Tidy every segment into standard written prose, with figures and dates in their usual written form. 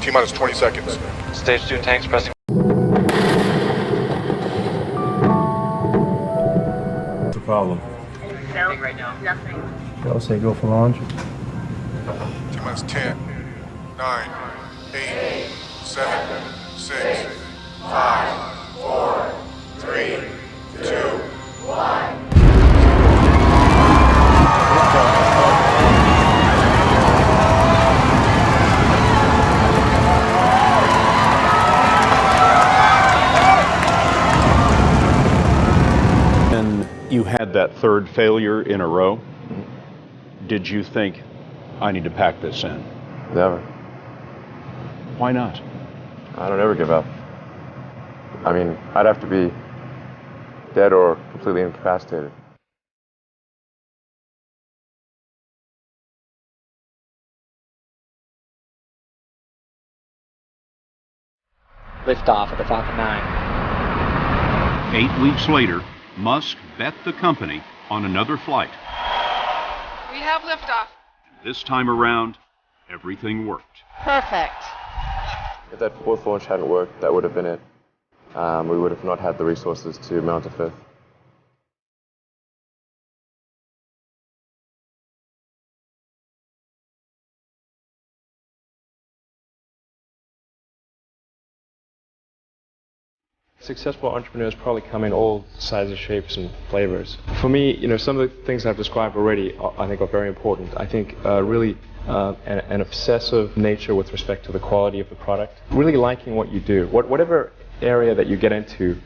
T-minus 20 seconds. Stage 2 tanks pressing. What's the problem? Nothing right now. Nothing. I'll say go for launch. T-minus 10, 9, 8, 7, 6, 5, 4, 3, 2, 1. You had that third failure in a row. Did you think, I need to pack this in? Never. Why not? I don't ever give up. I mean, I'd have to be dead or completely incapacitated. Liftoff of the Falcon 9. 8 weeks later, Musk bet the company on another flight. We have liftoff. This time around, everything worked. Perfect. If that fourth launch hadn't worked, that would have been it. We would have not had the resources to mount a fifth. Successful entrepreneurs probably come in all sizes, shapes, and flavors. For me, some of the things I've described already I think are very important. I think really an obsessive nature with respect to the quality of the product. Really liking what you do, whatever area that you get into.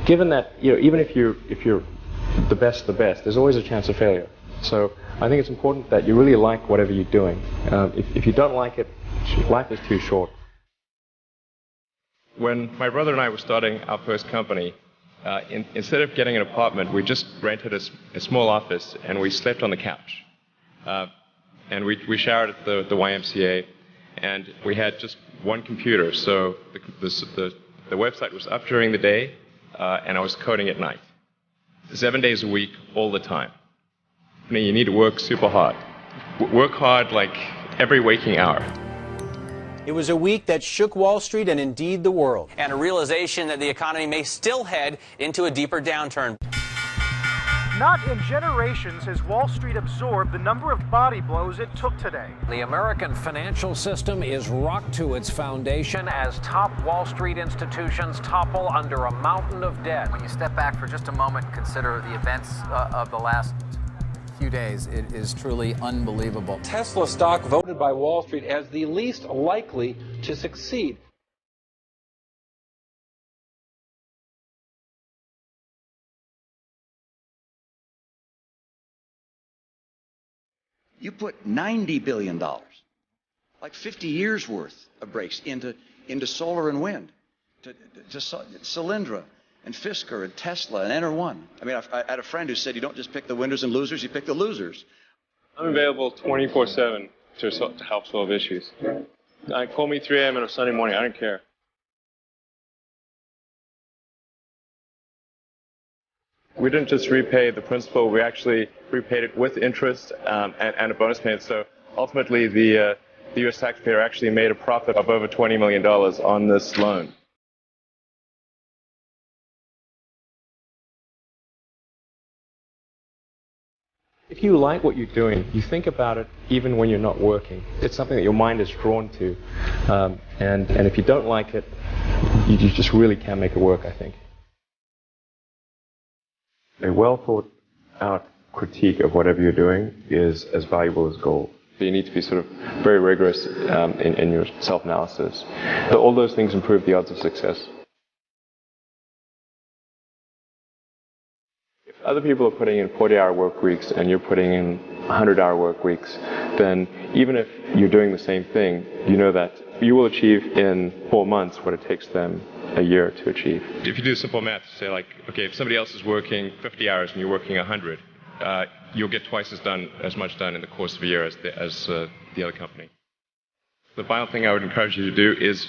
Given that even if you're the best, there's always a chance of failure. So I think it's important that you really like whatever you're doing. If you don't like it, life is too short. When my brother and I were starting our first company, instead of getting an apartment, we just rented a small office and we slept on the couch. And we showered at the YMCA, and we had just one computer, so the website was up during the day, and I was coding at night. 7 days a week, all the time. I mean, you need to work super hard. Work hard like every waking hour. It was a week that shook Wall Street and indeed the world. And a realization that the economy may still head into a deeper downturn. Not in generations has Wall Street absorbed the number of body blows it took today. The American financial system is rocked to its foundation as top Wall Street institutions topple under a mountain of debt. When you step back for just a moment, consider the events of the last few days. It is truly unbelievable. Tesla stock voted by Wall Street as the least likely to succeed. You put $90 billion, like 50 years worth of breaks into solar and wind, to Solyndra and Fisker and Tesla and Enter1. I mean, I had a friend who said you don't just pick the winners and losers, you pick the losers. I'm available 24/7 to help solve issues. Call me 3 a.m. on a Sunday morning, I don't care. We didn't just repay the principal, we actually repaid it with interest and a bonus payment. So ultimately, the U.S. taxpayer actually made a profit of over $20 million on this loan. If you like what you're doing, you think about it even when you're not working. It's something that your mind is drawn to. And if you don't like it, you just really can't make it work, I think. A well thought out critique of whatever you're doing is as valuable as gold. So you need to be sort of very rigorous in your self-analysis. So all those things improve the odds of success. Other people are putting in 40-hour work weeks and you're putting in 100-hour work weeks, then even if you're doing the same thing, you know that you will achieve in 4 months what it takes them a year to achieve. If you do simple math, say like, okay, if somebody else is working 50 hours and you're working 100, you'll get twice as much done in the course of a year as the other company. The final thing I would encourage you to do is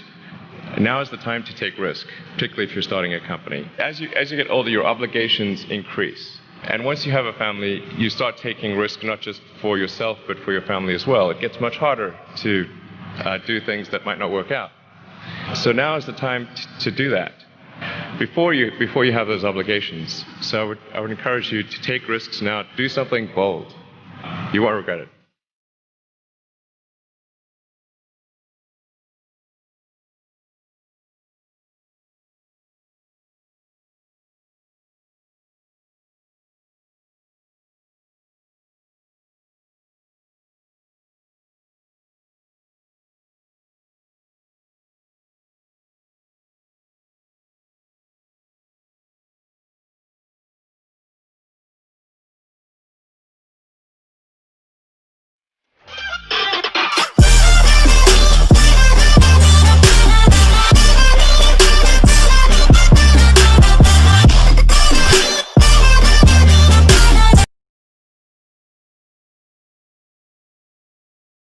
now is the time to take risk, particularly if you're starting a company. As you get older, your obligations increase. And once you have a family, you start taking risk not just for yourself, but for your family as well. It gets much harder to do things that might not work out. So now is the time to do that before you have those obligations. So I would encourage you to take risks now. Do something bold. You won't regret it.